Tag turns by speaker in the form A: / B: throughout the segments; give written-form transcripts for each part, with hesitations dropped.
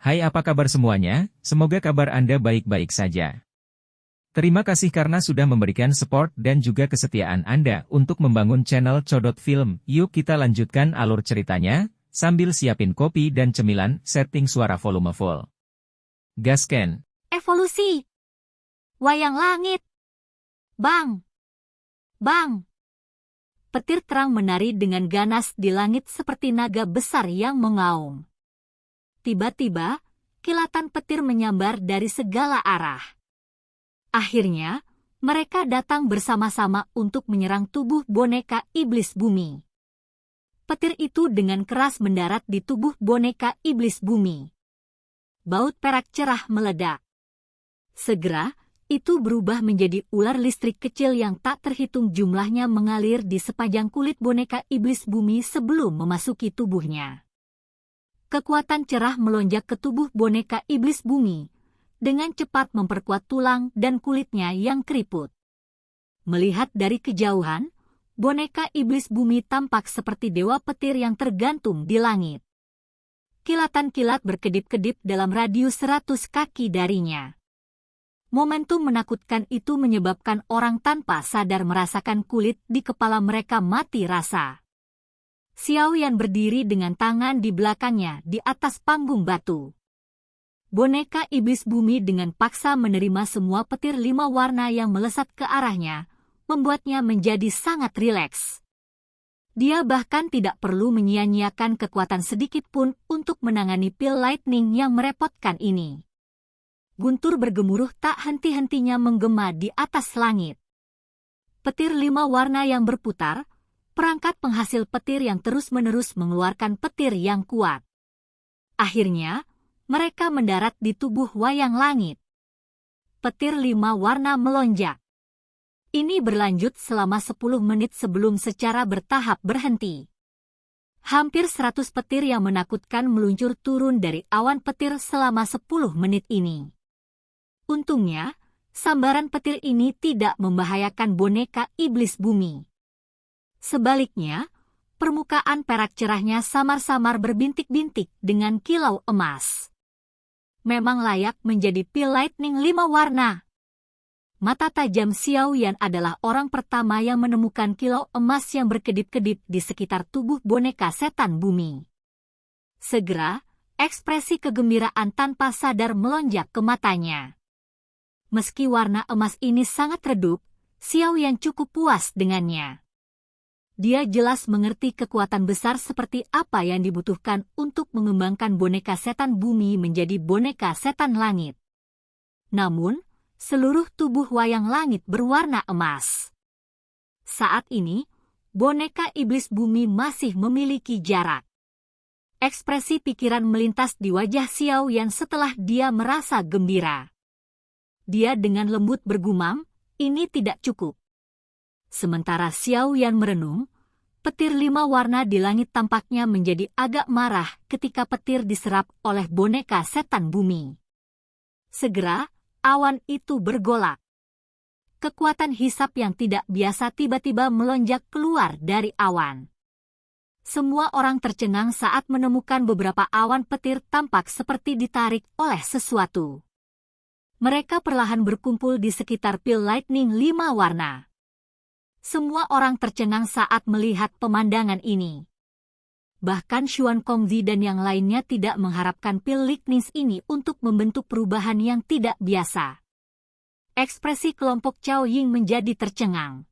A: Hai, apa kabar semuanya? Semoga kabar Anda baik-baik saja. Terima kasih karena sudah memberikan support dan juga kesetiaan Anda untuk membangun channel Codot Film. Yuk kita lanjutkan alur ceritanya, sambil siapin kopi dan cemilan, setting suara volume full. Gasken.
B: Evolusi. Wayang langit. Bang. Bang. Petir terang menari dengan ganas di langit seperti naga besar yang mengaum. Tiba-tiba, kilatan petir menyambar dari segala arah. Akhirnya, mereka datang bersama-sama untuk menyerang tubuh boneka iblis bumi. Petir itu dengan keras mendarat di tubuh boneka iblis bumi. Baut perak cerah meledak. Segera, itu berubah menjadi ular listrik kecil yang tak terhitung jumlahnya mengalir di sepanjang kulit boneka iblis bumi sebelum memasuki tubuhnya. Kekuatan cerah melonjak ke tubuh boneka iblis bumi, dengan cepat memperkuat tulang dan kulitnya yang keriput. Melihat dari kejauhan, boneka iblis bumi tampak seperti dewa petir yang tergantung di langit. Kilatan-kilat berkedip-kedip dalam radius 100 kaki darinya. Momentum menakutkan itu menyebabkan orang tanpa sadar merasakan kulit di kepala mereka mati rasa. Xiao Yan berdiri dengan tangan di belakangnya di atas panggung batu. Boneka iblis bumi dengan paksa menerima semua petir 5 warna yang melesat ke arahnya, membuatnya menjadi sangat rileks. Dia bahkan tidak perlu menyia-nyiakan kekuatan sedikit pun untuk menangani pil lightning yang merepotkan ini. Guntur bergemuruh tak henti-hentinya menggema di atas langit. Petir 5 warna yang berputar, perangkat penghasil petir yang terus-menerus mengeluarkan petir yang kuat. Akhirnya, mereka mendarat di tubuh wayang langit. Petir 5 warna melonjak. Ini berlanjut selama 10 menit sebelum secara bertahap berhenti. Hampir 100 petir yang menakutkan meluncur turun dari awan petir selama 10 menit ini. Untungnya, sambaran petir ini tidak membahayakan boneka iblis bumi. Sebaliknya, permukaan perak cerahnya samar-samar berbintik-bintik dengan kilau emas. Memang layak menjadi pil lightning 5 warna. Mata tajam Xiao Yan adalah orang pertama yang menemukan kilau emas yang berkedip-kedip di sekitar tubuh boneka setan bumi. Segera, ekspresi kegembiraan tanpa sadar melonjak ke matanya. Meski warna emas ini sangat redup, Xiao Yan cukup puas dengannya. Dia jelas mengerti kekuatan besar seperti apa yang dibutuhkan untuk mengembangkan boneka setan bumi menjadi boneka setan langit. Namun, seluruh tubuh wayang langit berwarna emas. Saat ini, boneka iblis bumi masih memiliki jarak. Ekspresi pikiran melintas di wajah Xiao Yan setelah dia merasa gembira. Dia dengan lembut bergumam, ini tidak cukup. Sementara Xiao Yan merenung, petir 5 warna di langit tampaknya menjadi agak marah ketika petir diserap oleh boneka setan bumi. Segera, awan itu bergolak. Kekuatan hisap yang tidak biasa tiba-tiba melonjak keluar dari awan. Semua orang tercengang saat menemukan beberapa awan petir tampak seperti ditarik oleh sesuatu. Mereka perlahan berkumpul di sekitar pil lightning 5 warna. Semua orang tercengang saat melihat pemandangan ini. Bahkan Xuan Kongzi dan yang lainnya tidak mengharapkan pil lightning ini untuk membentuk perubahan yang tidak biasa. Ekspresi kelompok Cao Ying menjadi tercengang.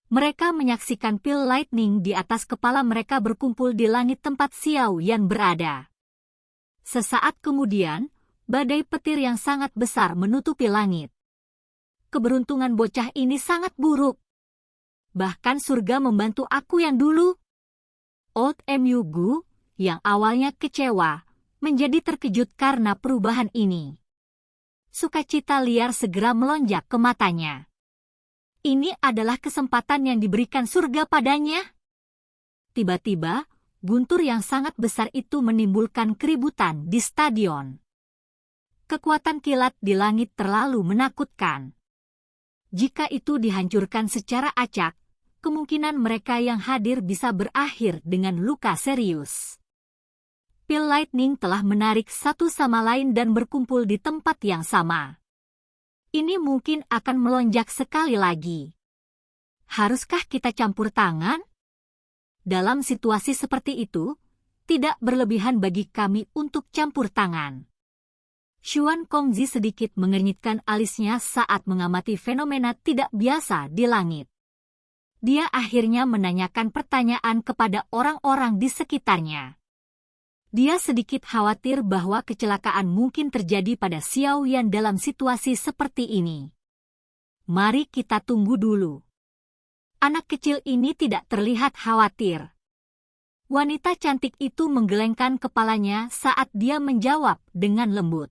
B: Mereka menyaksikan pil lightning di atas kepala mereka berkumpul di langit tempat Xiao Yan berada. Sesaat kemudian, badai petir yang sangat besar menutupi langit. Keberuntungan bocah ini sangat buruk. Bahkan surga membantu aku yang dulu. Old Mu Gu, yang awalnya kecewa, menjadi terkejut karena perubahan ini. Sukacita liar segera melonjak ke matanya. Ini adalah kesempatan yang diberikan surga padanya. Tiba-tiba, guntur yang sangat besar itu menimbulkan keributan di stadion. Kekuatan kilat di langit terlalu menakutkan. Jika itu dihancurkan secara acak, kemungkinan mereka yang hadir bisa berakhir dengan luka serius. pil lightning telah menarik satu sama lain dan berkumpul di tempat yang sama. Ini mungkin akan melonjak sekali lagi. Haruskah kita campur tangan? Dalam situasi seperti itu, tidak berlebihan bagi kami untuk campur tangan. Xuan Kongzi sedikit mengernyitkan alisnya saat mengamati fenomena tidak biasa di langit. Dia akhirnya menanyakan pertanyaan kepada orang-orang di sekitarnya. Dia sedikit khawatir bahwa kecelakaan mungkin terjadi pada Xiao Yan dalam situasi seperti ini. Mari kita tunggu dulu. Anak kecil ini tidak terlihat khawatir. Wanita cantik itu menggelengkan kepalanya saat dia menjawab dengan lembut.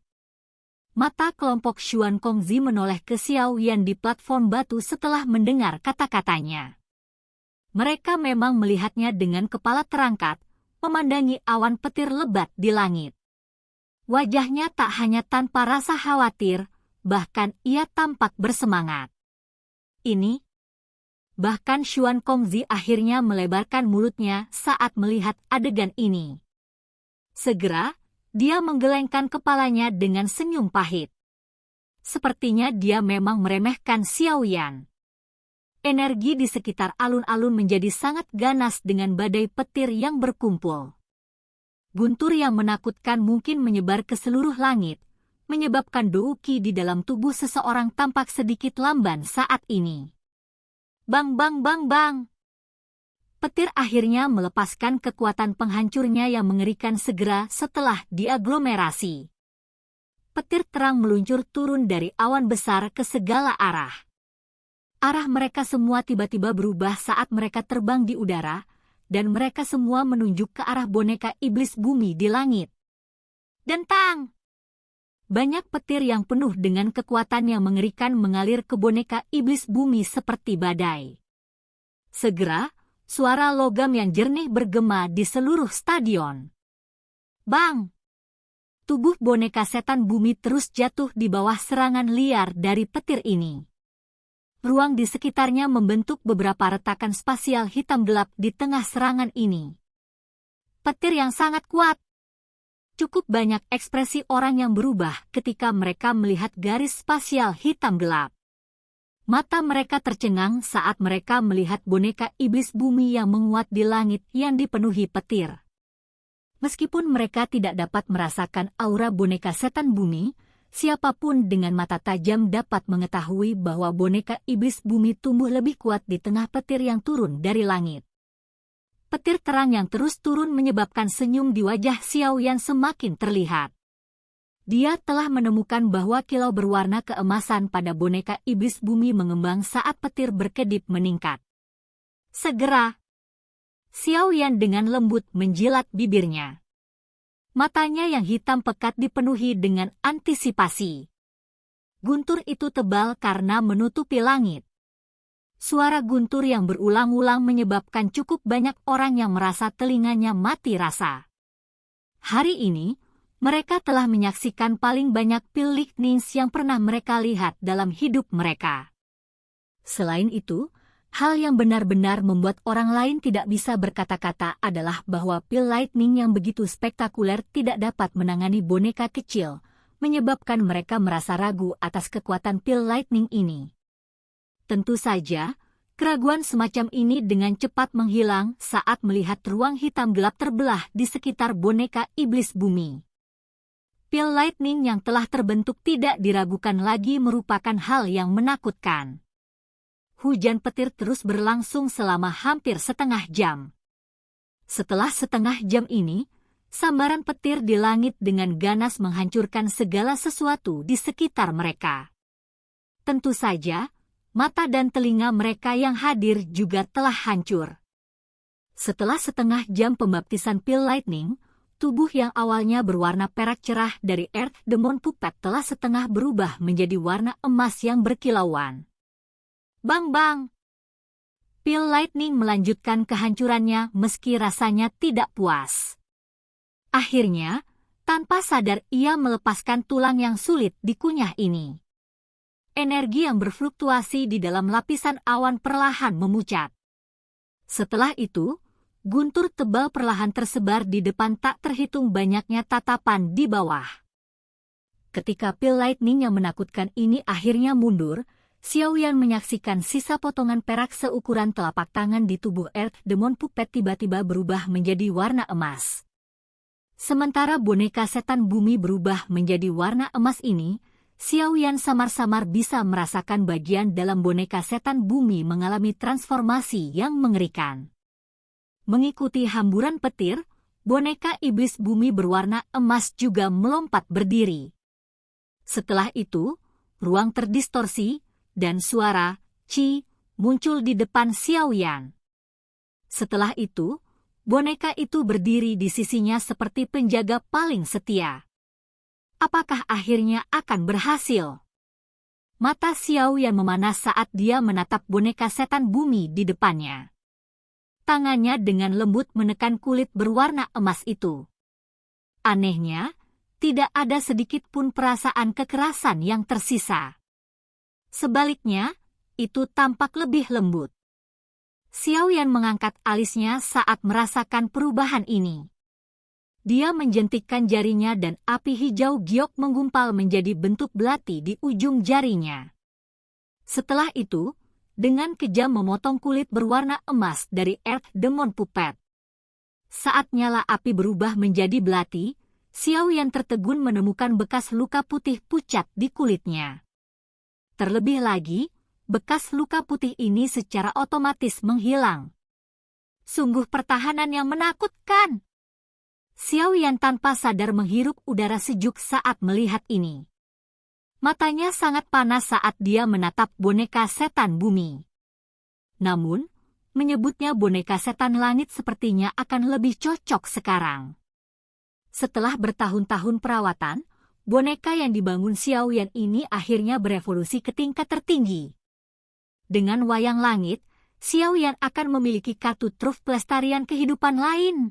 B: Mata kelompok Xuan Kongzi menoleh ke Xiao Yan di platform batu setelah mendengar kata-katanya. Mereka memang melihatnya dengan kepala terangkat, memandangi awan petir lebat di langit. Wajahnya tak hanya tanpa rasa khawatir, bahkan ia tampak bersemangat. Ini, bahkan Xuan Kongzi akhirnya melebarkan mulutnya saat melihat adegan ini. Segera, dia menggelengkan kepalanya dengan senyum pahit. Sepertinya dia memang meremehkan Xiao Yan. Energi di sekitar alun-alun menjadi sangat ganas dengan badai petir yang berkumpul. Guntur yang menakutkan mungkin menyebar ke seluruh langit, menyebabkan douqi di dalam tubuh seseorang tampak sedikit lamban saat ini. Bang bang bang bang. Petir akhirnya melepaskan kekuatan penghancurnya yang mengerikan segera setelah diaglomerasi. Petir terang meluncur turun dari awan besar ke segala arah. Arah mereka semua tiba-tiba berubah saat mereka terbang di udara, dan mereka semua menunjuk ke arah boneka iblis bumi di langit. Dentang! Banyak petir yang penuh dengan kekuatan yang mengerikan mengalir ke boneka iblis bumi seperti badai. Segera, suara logam yang jernih bergema di seluruh stadion. Bang! Tubuh boneka setan bumi terus jatuh di bawah serangan liar dari petir ini. Ruang di sekitarnya membentuk beberapa retakan spasial hitam gelap di tengah serangan ini. Petir yang sangat kuat. Cukup banyak ekspresi orang yang berubah ketika mereka melihat garis spasial hitam gelap. Mata mereka tercengang saat mereka melihat boneka iblis bumi yang menguat di langit yang dipenuhi petir. Meskipun mereka tidak dapat merasakan aura boneka setan bumi, siapapun dengan mata tajam dapat mengetahui bahwa boneka iblis bumi tumbuh lebih kuat di tengah petir yang turun dari langit. Petir terang yang terus turun menyebabkan senyum di wajah Xiao Yan semakin terlihat. Dia telah menemukan bahwa kilau berwarna keemasan pada boneka iblis bumi mengembang saat petir berkedip meningkat. Segera, Xiao Yan dengan lembut menjilat bibirnya. Matanya yang hitam pekat dipenuhi dengan antisipasi. Guntur itu tebal karena menutupi langit. Suara guntur yang berulang-ulang menyebabkan cukup banyak orang yang merasa telinganya mati rasa. Hari ini, mereka telah menyaksikan paling banyak pil lightning yang pernah mereka lihat dalam hidup mereka. Selain itu, hal yang benar-benar membuat orang lain tidak bisa berkata-kata adalah bahwa pil lightning yang begitu spektakuler tidak dapat menangani boneka kecil, menyebabkan mereka merasa ragu atas kekuatan pil lightning ini. Tentu saja, keraguan semacam ini dengan cepat menghilang saat melihat ruang hitam gelap terbelah di sekitar boneka iblis bumi. Pil lightning yang telah terbentuk tidak diragukan lagi merupakan hal yang menakutkan. Hujan petir terus berlangsung selama hampir setengah jam. Setelah setengah jam ini, sambaran petir di langit dengan ganas menghancurkan segala sesuatu di sekitar mereka. Tentu saja, mata dan telinga mereka yang hadir juga telah hancur. Setelah setengah jam pembaptisan pil lightning, tubuh yang awalnya berwarna perak cerah dari Earth Demon Puppet telah setengah berubah menjadi warna emas yang berkilauan. Bang-bang! Pil lightning melanjutkan kehancurannya meski rasanya tidak puas. Akhirnya, tanpa sadar ia melepaskan tulang yang sulit dikunyah ini. Energi yang berfluktuasi di dalam lapisan awan perlahan memucat. Setelah itu, guntur tebal perlahan tersebar di depan, tak terhitung banyaknya tatapan di bawah. Ketika pil lightning yang menakutkan ini akhirnya mundur, Xiaoyan menyaksikan sisa potongan perak seukuran telapak tangan di tubuh Earth Demon Puppet tiba-tiba berubah menjadi warna emas. Sementara boneka setan bumi berubah menjadi warna emas ini, Xiaoyan samar-samar bisa merasakan bagian dalam boneka setan bumi mengalami transformasi yang mengerikan. Mengikuti hamburan petir, boneka iblis bumi berwarna emas juga melompat berdiri. Setelah itu, ruang terdistorsi, dan suara "Ci" muncul di depan Xiaoyan. Setelah itu, boneka itu berdiri di sisinya seperti penjaga paling setia. Apakah akhirnya akan berhasil? Mata Xiaoyan memanas saat dia menatap boneka setan bumi di depannya. Tangannya dengan lembut menekan kulit berwarna emas itu. Anehnya, tidak ada sedikit pun perasaan kekerasan yang tersisa. Sebaliknya, itu tampak lebih lembut. Xiaoyan mengangkat alisnya saat merasakan perubahan ini. Dia menjentikkan jarinya dan api hijau giok menggumpal menjadi bentuk belati di ujung jarinya. Setelah itu, dengan kejam memotong kulit berwarna emas dari Earth Demon Puppet. Saat nyala api berubah menjadi belati, Xiaoyan tertegun menemukan bekas luka putih pucat di kulitnya. Terlebih lagi, bekas luka putih ini secara otomatis menghilang. Sungguh pertahanan yang menakutkan. Xiaoyan tanpa sadar menghirup udara sejuk saat melihat ini. Matanya sangat panas saat dia menatap boneka setan bumi. Namun, menyebutnya boneka setan langit sepertinya akan lebih cocok sekarang. Setelah bertahun-tahun perawatan, boneka yang dibangun Xiaoyan ini akhirnya berevolusi ke tingkat tertinggi. Dengan wayang langit, Xiaoyan akan memiliki kartu truf pelestarian kehidupan lain.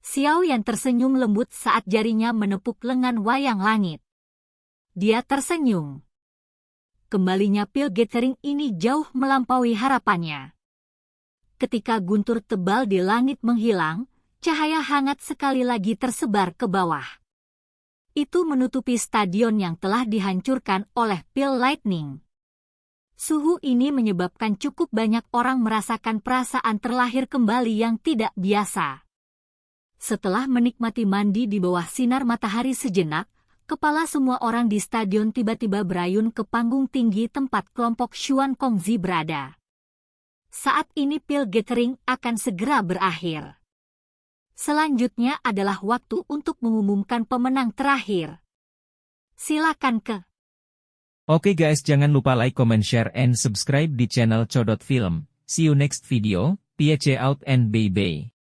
B: Xiaoyan tersenyum lembut saat jarinya menepuk lengan wayang langit. Dia tersenyum. Kembalinya pil gathering ini jauh melampaui harapannya. Ketika guntur tebal di langit menghilang, cahaya hangat sekali lagi tersebar ke bawah. Itu menutupi stadion yang telah dihancurkan oleh pil lightning. Suhu ini menyebabkan cukup banyak orang merasakan perasaan terlahir kembali yang tidak biasa. Setelah menikmati mandi di bawah sinar matahari sejenak, kepala semua orang di stadion tiba-tiba berayun ke panggung tinggi tempat kelompok Xuan Kongzi berada. Saat ini pil gathering akan segera berakhir. Selanjutnya adalah waktu untuk mengumumkan pemenang terakhir. Silakan ke.
A: Oke guys, jangan lupa like, comment, share, and subscribe di channel Codot Film. See you next video. Peace out and bye-bye.